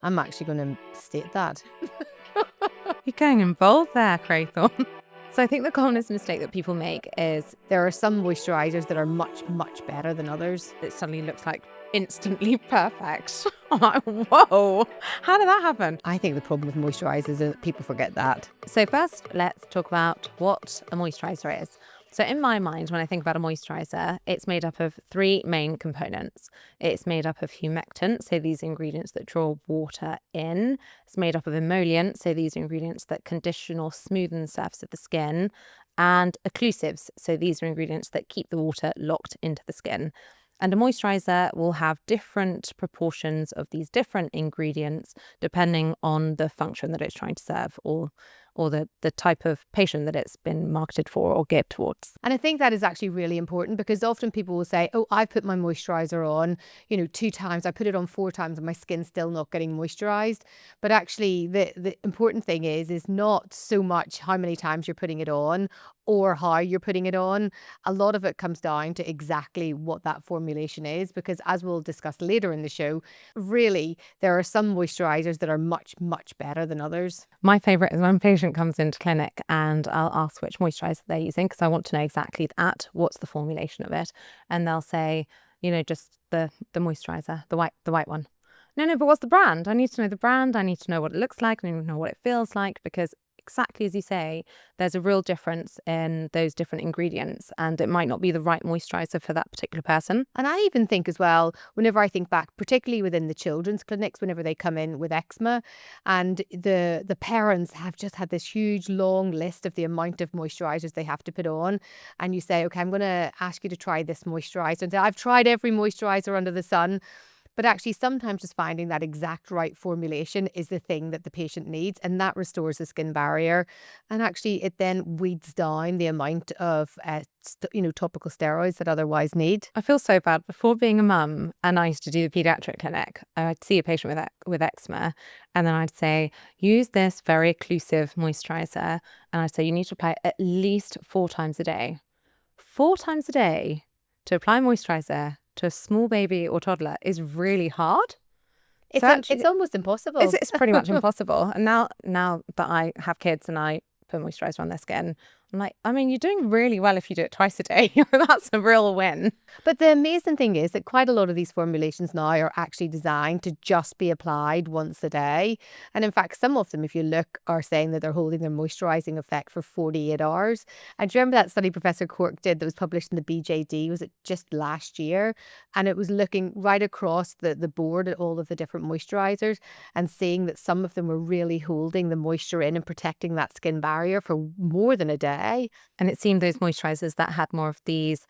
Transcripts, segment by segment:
I'm actually going to state that. You're going in bold there, Craythorne. So I think the commonest mistake that people make is there are some moisturizers that are much, much better than others. It suddenly looks like instantly perfect. I'm like, whoa, how did that happen? I think the problem with moisturizers is that people forget that. So first, let's talk about what a moisturizer is. So in my mind, when I think about a moisturizer, it's made up of three main components. It's made up of humectants, so these ingredients that draw water in. It's made up of emollients, so these ingredients that condition or smoothen the surface of the skin. And occlusives, so these are ingredients that keep the water locked into the skin. And a moisturizer will have different proportions of these different ingredients depending on the function that it's trying to serve or the type of patient that it's been marketed for or geared towards. And I think that is actually really important because often people will say, oh, I've put my moisturizer on, 2 times, I put it on 4 times and my skin's still not getting moisturized. But actually the important thing is not so much how many times you're putting it on or how you're putting it on. A lot of it comes down to exactly what that formulation is, because as we'll discuss later in the show, really, there are some moisturizers that are much, much better than others. My favorite is when a patient comes into clinic and I'll ask which moisturizer they're using because I want to know exactly what's the formulation of it. And they'll say, just the moisturizer, the white one. No, but what's the brand? I need to know the brand. I need to know what it looks like. I need to know what it feels like, because exactly as you say, there's a real difference in those different ingredients and it might not be the right moisturizer for that particular person. And I even think as well, whenever I think back, particularly within the children's clinics, whenever they come in with eczema and the parents have just had this huge long list of the amount of moisturizers they have to put on, and you say, okay, I'm going to ask you to try this moisturizer, and say, I've tried every moisturizer under the sun. But actually, sometimes just finding that exact right formulation is the thing that the patient needs, and that restores the skin barrier. And actually, it then weeds down the amount of, topical steroids that otherwise need. I feel so bad. Before being a mum, and I used to do the pediatric clinic, I'd see a patient with eczema, and then I'd say, use this very occlusive moisturizer. And I'd say, you need to apply it at least 4 times a day. 4 times a day to apply moisturizer to a small baby or toddler is really hard. It's almost impossible. It's pretty much impossible. And now that I have kids and I put moisturizer on their skin, I'm like, you're doing really well if you do it twice a day. That's a real win. But the amazing thing is that quite a lot of these formulations now are actually designed to just be applied once a day. And in fact, some of them, if you look, are saying that they're holding their moisturizing effect for 48 hours. And do you remember that study Professor Cork did that was published in the BJD? Was it just last year? And it was looking right across the board at all of the different moisturizers and seeing that some of them were really holding the moisture in and protecting that skin barrier for more than a day. And it seemed those moisturizers that had more of these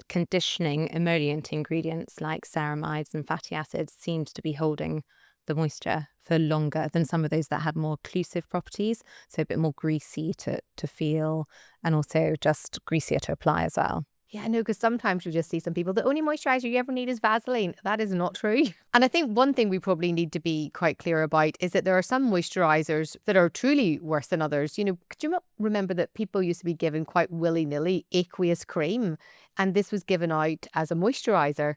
conditioning emollient ingredients like ceramides and fatty acids seemed to be holding the moisture for longer than some of those that had more occlusive properties, so a bit more greasy to feel and also just greasier to apply as well. Yeah, no, because sometimes you just see some people, the only moisturizer you ever need is Vaseline. That is not true. And I think one thing we probably need to be quite clear about is that there are some moisturizers that are truly worse than others. Could you remember that people used to be given quite willy-nilly aqueous cream, and this was given out as a moisturizer.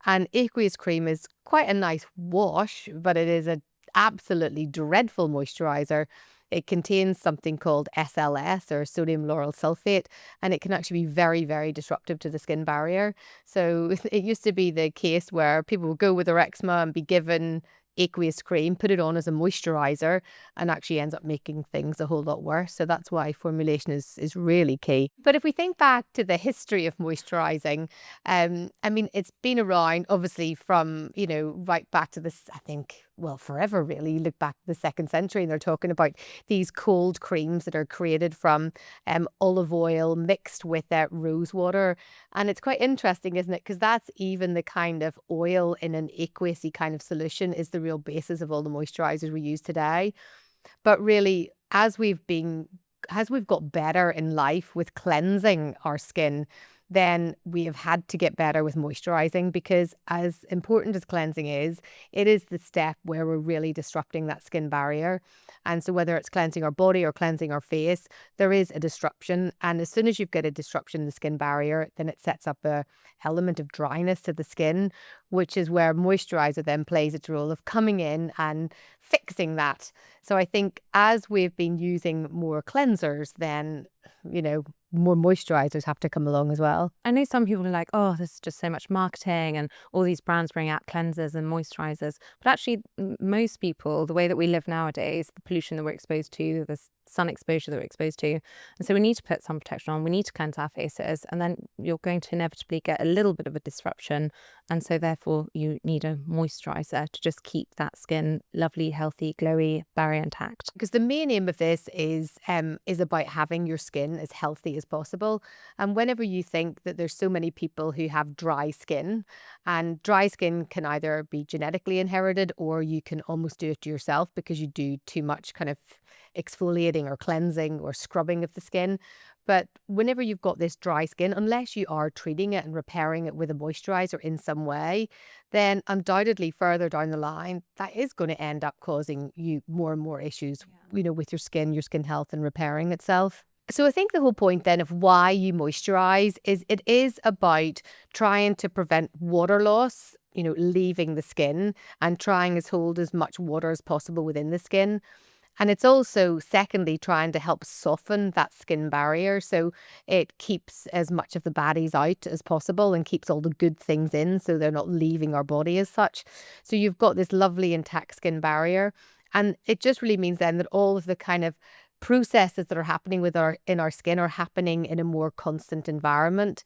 And aqueous cream is quite a nice wash, but it is an absolutely dreadful moisturizer. It contains something called SLS, or sodium lauryl sulfate, and it can actually be very, very disruptive to the skin barrier. So it used to be the case where people would go with their eczema and be given aqueous cream, put it on as a moisturizer, and actually ends up making things a whole lot worse. So that's why formulation is really key. But if we think back to the history of moisturizing, it's been around obviously from, right back to this, I think, forever really. You look back to the 2nd century and they're talking about these cold creams that are created from olive oil mixed with rose water. And it's quite interesting, isn't it? Because that's even the kind of oil in an aqueousy kind of solution is the real basis of all the moisturizers we use today. But really, as we've got better in life with cleansing our skin, then we have had to get better with moisturizing, because as important as cleansing is, it is the step where we're really disrupting that skin barrier. And so whether it's cleansing our body or cleansing our face, there is a disruption. And as soon as you've got a disruption in the skin barrier, then it sets up a element of dryness to the skin, which is where moisturizer then plays its role of coming in and fixing that. So I think as we've been using more cleansers, then, more moisturizers have to come along as well. I know some people are like, oh, there's just so much marketing and all these brands bring out cleansers and moisturizers. But actually, most people, the way that we live nowadays, the pollution that we're exposed to, the sun exposure that we're exposed to. And so we need to put sun protection on, we need to cleanse our faces, and then you're going to inevitably get a little bit of a disruption. And so therefore you need a moisturizer to just keep that skin lovely, healthy, glowy, barrier intact. Because the main aim of this is about having your skin as healthy as possible. And whenever you think that there's so many people who have dry skin, and dry skin can either be genetically inherited or you can almost do it yourself because you do too much kind of exfoliating or cleansing or scrubbing of the skin. But whenever you've got this dry skin, unless you are treating it and repairing it with a moisturizer in some way, then undoubtedly further down the line, that is going to end up causing you more and more issues, with your skin health and repairing itself. So I think the whole point then of why you moisturize is it is about trying to prevent water loss, leaving the skin, and trying to hold as much water as possible within the skin. And it's also, secondly, trying to help soften that skin barrier so it keeps as much of the baddies out as possible and keeps all the good things in so they're not leaving our body as such. So you've got this lovely intact skin barrier. And it just really means then that all of the kind of processes that are happening in our skin are happening in a more constant environment.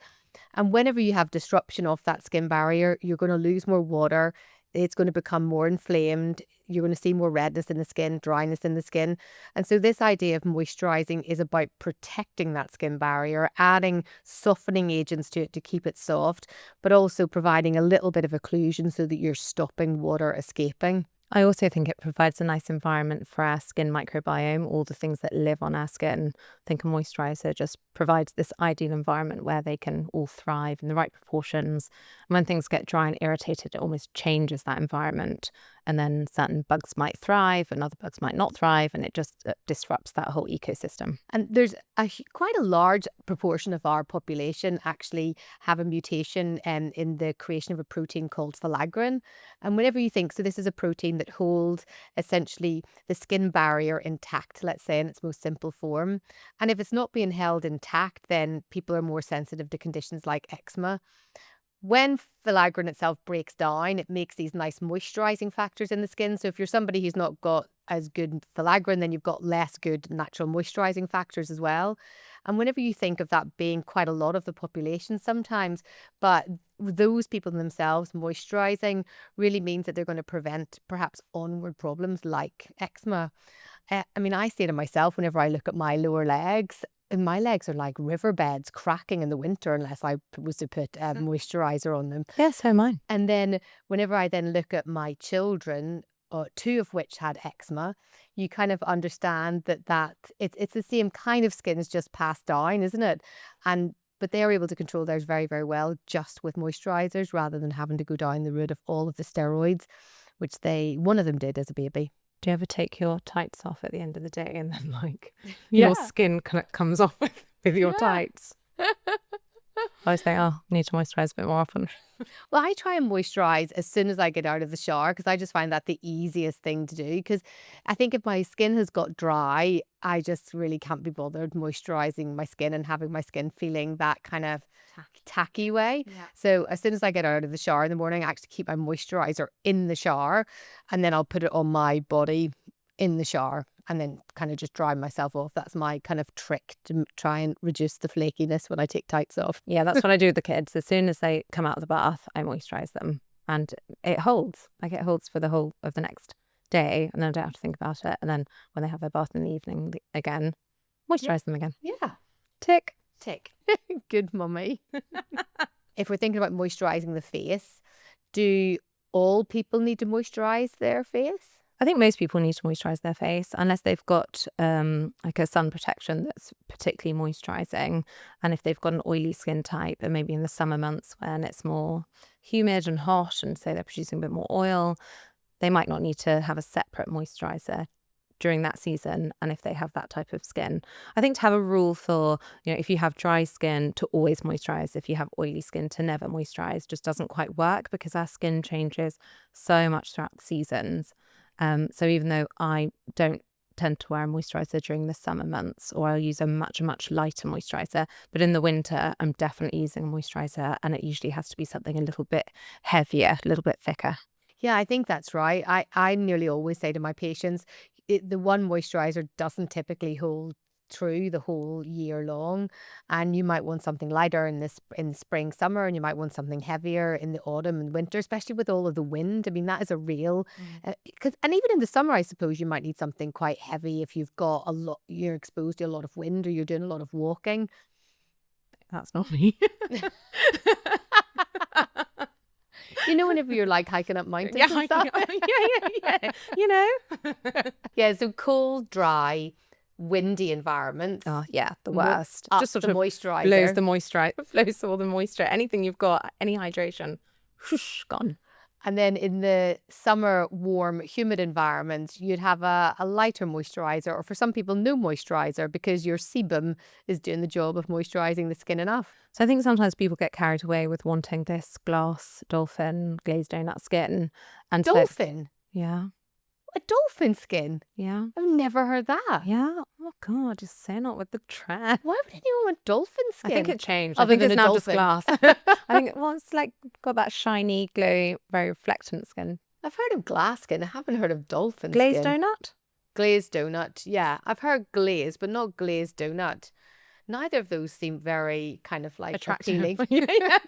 And whenever you have disruption of that skin barrier, you're going to lose more water. It's going to become more inflamed. You're going to see more redness in the skin, dryness in the skin. And so this idea of moisturizing is about protecting that skin barrier, adding softening agents to it to keep it soft, but also providing a little bit of occlusion so that you're stopping water escaping. I also think it provides a nice environment for our skin microbiome, all the things that live on our skin. I think a moisturizer just provides this ideal environment where they can all thrive in the right proportions. And when things get dry and irritated, it almost changes that environment. And then certain bugs might thrive and other bugs might not thrive, and it just disrupts that whole ecosystem. And there's quite a large proportion of our population actually have a mutation in the creation of a protein called filaggrin. And whenever you think, so this is a protein that holds essentially the skin barrier intact, let's say, in its most simple form. And if it's not being held intact, then people are more sensitive to conditions like eczema. When filaggrin itself breaks down, it makes these nice moisturizing factors in the skin. So if you're somebody who's not got as good filaggrin, then you've got less good natural moisturizing factors as well. And whenever you think of that being quite a lot of the population sometimes, but those people themselves moisturizing really means that they're going to prevent perhaps onward problems like eczema. I say to myself, whenever I look at my lower legs, and my legs are like riverbeds cracking in the winter unless I was to put moisturizer on them. Yeah, so mine. And then whenever I then look at my children, two of which had eczema, you kind of understand that it's the same kind of skin, it's just passed down, isn't it? But they're able to control theirs very, very well just with moisturizers rather than having to go down the route of all of the steroids, which one of them did as a baby. Do you ever take your tights off at the end of the day and then your skin kind of comes off with your tights? I always think, I need to moisturize a bit more often. Well, I try and moisturize as soon as I get out of the shower because I just find that the easiest thing to do. Because I think if my skin has got dry, I just really can't be bothered moisturizing my skin and having my skin feeling that kind of tacky way. Yeah. So as soon as I get out of the shower in the morning, I actually keep my moisturizer in the shower and then I'll put it on my body in the shower and then kind of just dry myself off. That's my kind of trick to try and reduce the flakiness when I take tights off. Yeah, that's what I do with the kids. As soon as they come out of the bath, I moisturize them and it holds. It holds for the whole of the next day and then I don't have to think about it. And then when they have their bath in the evening again, moisturize them again. Yeah. Tick. Good mummy. If we're thinking about moisturizing the face, do all people need to moisturize their face? I think most people need to moisturize their face unless they've got like a sun protection that's particularly moisturizing. And if they've got an oily skin type, and maybe in the summer months when it's more humid and hot and so they're producing a bit more oil, they might not need to have a separate moisturizer during that season and if they have that type of skin. I think to have a rule for, if you have dry skin, to always moisturize. If you have oily skin, to never moisturize, just doesn't quite work because our skin changes so much throughout the seasons. So even though I don't tend to wear a moisturizer during the summer months, or I'll use a much lighter moisturizer, but in the winter I'm definitely using a moisturizer, and it usually has to be something a little bit heavier, a little bit thicker. Yeah, I think that's right. I nearly always say to my patients, the one moisturizer doesn't typically hold true the whole year long, and you might want something lighter in the spring, summer, and you might want something heavier in the autumn and winter, especially with all of the wind. I mean, that is a real and even in the summer, I suppose you might need something quite heavy if you've got you're exposed to a lot of wind or you're doing a lot of walking. That's not me. Whenever you're like hiking up mountains Yeah, and stuff. yeah. Yeah, so cold, dry, windy environments. Oh yeah, the worst. Up Just sort the of moisturizer. blows the moisturizer, flows all the moisture. Anything you've got, any hydration, whoosh, gone. And then in the summer, warm, humid environments, you'd have a lighter moisturizer, or for some people, no moisturizer, because your sebum is doing the job of moisturizing the skin enough. So I think sometimes people get carried away with wanting this glass, dolphin, glazed donut skin. And Dolphin? Yeah. A dolphin skin? Yeah. I've never heard that. Yeah. Oh God, just say not with the trend. Why would anyone want dolphin skin? I think it changed. Other I think than it's a now dolphin. just glass. I think it's like got that shiny, glowy, very reflectant skin. I've heard of glass skin. I haven't heard of dolphin Glazed skin. donut? Glazed donut. Yeah, I've heard glaze, but not glazed donut. Neither of those seem very kind of like Attractive. appealing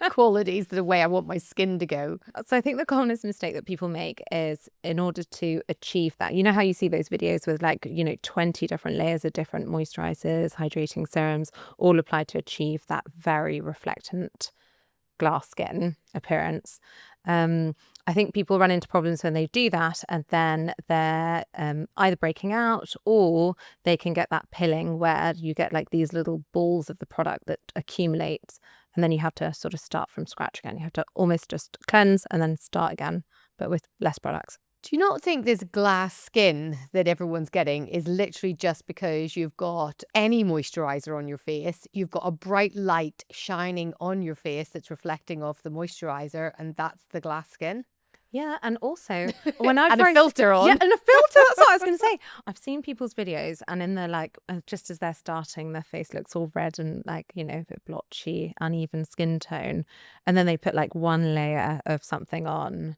qualities to the way I want my skin to go. So I think the commonest mistake that people make is, in order to achieve that, how you see those videos with 20 different layers of different moisturizers, hydrating serums, all applied to achieve that very reflectant glass skin appearance. I think people run into problems when they do that, and then they're either breaking out, or they can get that pilling where you get like these little balls of the product that accumulates, and then you have to sort of start from scratch again. You have to almost just cleanse and then start again, but with less products. Do you not think this glass skin that everyone's getting is literally just because you've got any moisturizer on your face, you've got a bright light shining on your face that's reflecting off the moisturizer, and that's the glass skin? Yeah, and also when I've And a filter on. Yeah, and a filter. That's what I was going to say. I've seen people's videos, and in the just as they're starting, their face looks all red and a bit blotchy, uneven skin tone, and then they put one layer of something on,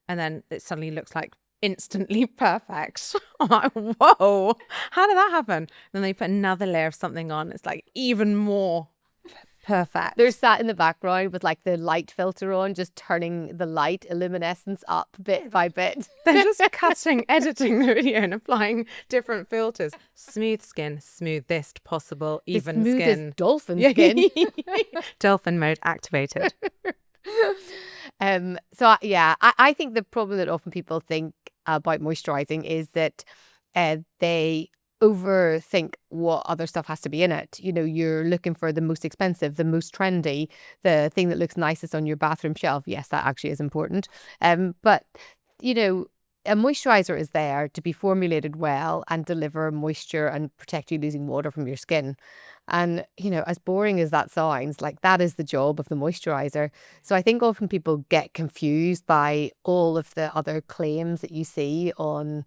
and then it suddenly looks like instantly perfect. I'm like, whoa, how did that happen? And then they put another layer of something on. It's even more perfect. They're sat in the background with the light filter on, just turning the light luminescence up bit by bit. They're just editing the video and applying different filters. Smooth skin, smoothest possible, even the smoothest skin. Dolphin skin. Dolphin mode activated. I think the problem that often people think about moisturizing is that they overthink what other stuff has to be in it. You're looking for the most expensive, the most trendy, the thing that looks nicest on your bathroom shelf. Yes, that actually is important. But a moisturizer is there to be formulated well and deliver moisture and protect you losing water from your skin. And, as boring as that sounds, that is the job of the moisturizer. So I think often people get confused by all of the other claims that you see on,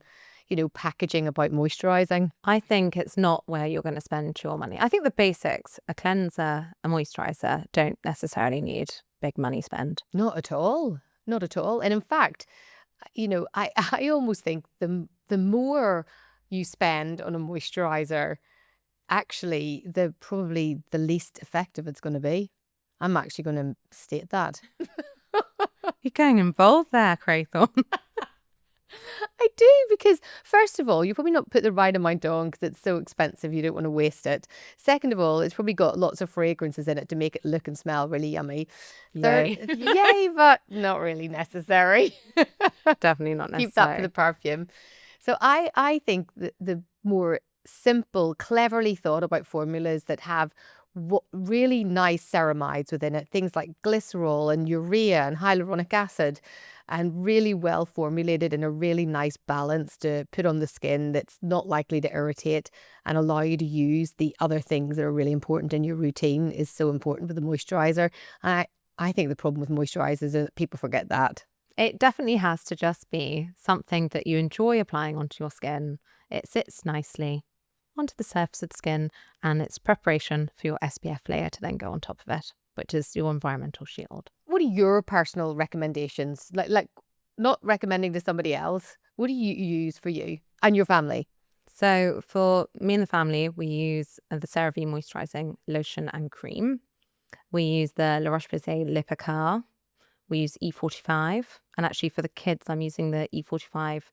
packaging about moisturizing. I think it's not where you're going to spend your money. I think the basics, a cleanser, a moisturizer, don't necessarily need big money spend. Not at all. Not at all. And in fact, I almost think the more you spend on a moisturizer, actually, probably the least effective it's going to be. I'm actually going to state that. You're getting involved there, Craythorne. I do, because first of all, you probably not put the right amount on because it's so expensive, you don't want to waste it. Second of all, it's probably got lots of fragrances in it to make it look and smell really yummy. Yay. Yay, but not really necessary. Definitely not necessary. Keep that for the perfume. So I think the more simple, cleverly thought about formulas that have really nice ceramides within it, things like glycerol and urea and hyaluronic acid, and really well formulated in a really nice balance to put on the skin that's not likely to irritate and allow you to use the other things that are really important in your routine is so important for the moisturizer. I think the problem with moisturizers is that people forget that. It definitely has to just be something that you enjoy applying onto your skin. It sits nicely onto the surface of the skin, and it's preparation for your SPF layer to then go on top of it, which is your environmental shield. What are your personal recommendations? Like not recommending to somebody else. What do you use for you and your family? So for me and the family, we use the CeraVe Moisturising Lotion and Cream. We use the La Roche-Posay Lipikar. We use E45. And actually for the kids, I'm using the E45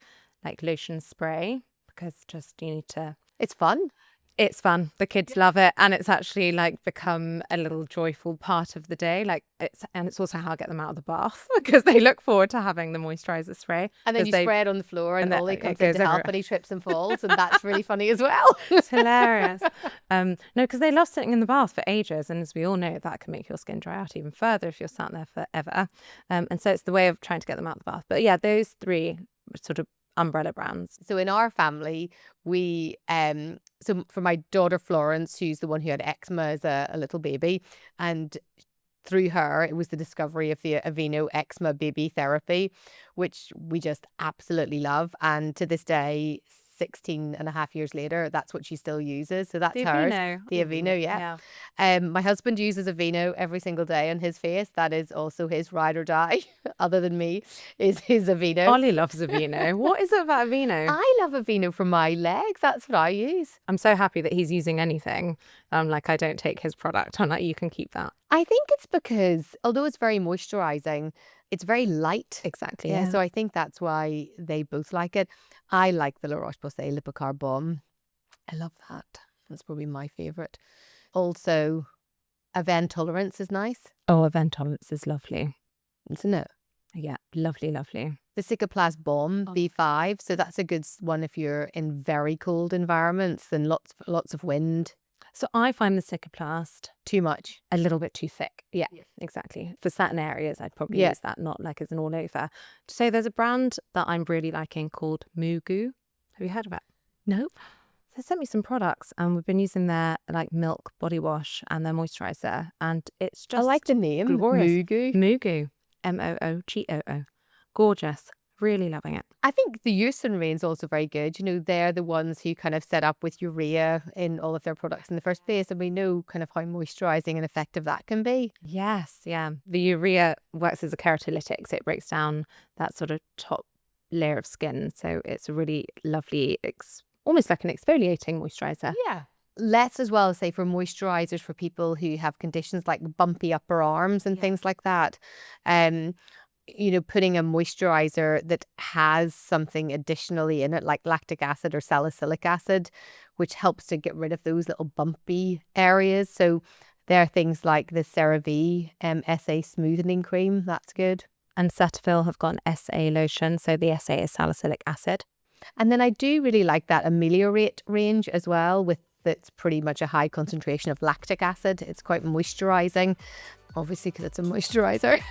like lotion spray because just you need to... It's fun. It's fun. The kids love it. And it's actually like become a little joyful part of the day. It's also how I get them out of the bath because they look forward to having the moisturizer spray. And then you spray it on the floor and Ollie comes in to help and he trips and falls. And that's really funny as well. It's hilarious. No, because they love sitting in the bath for ages. And as we all know, that can make your skin dry out even further if you're sat there forever. And so it's the way of trying to get them out of the bath. But yeah, those three sort of umbrella brands. So in our family, we so for my daughter Florence, who's the one who had eczema as a little baby, and through her it was the discovery of the Aveeno eczema baby therapy, which we just absolutely love, and to this day 16 and a half years later, that's what she still uses. So that's The hers. Aveeno. The Aveeno, yeah. My husband uses Aveeno every single day on his face. That is also his ride or die, other than me, is his Aveeno. Ollie loves Aveeno. What is it about Aveeno? I love Aveeno for my legs. That's what I use. I'm so happy that he's using anything. Like I don't take his product. I'm like, you can keep that. I think it's because, although it's very moisturizing, it's very light. Exactly. Yeah, Yeah. so I think that's why they both like it. I like the La Roche-Posay Lipikar Baum. I love that. That's probably my favorite. Also, Avène Tolerance is nice, Oh, Avène Tolerance is lovely. isn't it? Yeah, lovely, lovely. The Cicaplast Baum Oh. B5, so that's a good one if you're in very cold environments and lots of wind. So I find the Cicaplast Too much. a little bit too thick. Yeah, exactly. For certain areas, I'd probably use that, not like as an all over. So there's a brand that I'm really liking called Mugu. Have you heard of it? Nope. They sent me some products and we've been using their like milk body wash and their moisturizer. And it's just I like the name. glorious. Mugu. Mugu. Moogoo. Gorgeous. Really loving it. I think the Eucerin range is also very good. You know, they're the ones who kind of set up with urea in all of their products in the first place. And we know kind of how moisturizing and effective that can be. Yes, yeah. The urea works as a keratolytic, so it breaks down that sort of top layer of skin. So it's a really lovely, almost like an exfoliating moisturizer. Yeah. Let's as well say for moisturizers for people who have conditions like bumpy upper arms and things like that. You know, putting a moisturizer that has something additionally in it, like lactic acid or salicylic acid, which helps to get rid of those little bumpy areas. So there are things like the CeraVe SA Smoothing Cream. That's good. And Cetaphil have got an SA lotion, so the SA is salicylic acid. And then I do really like that Ameliorate range as well, with that's pretty much a high concentration of lactic acid. It's quite moisturizing, obviously because it's a moisturizer.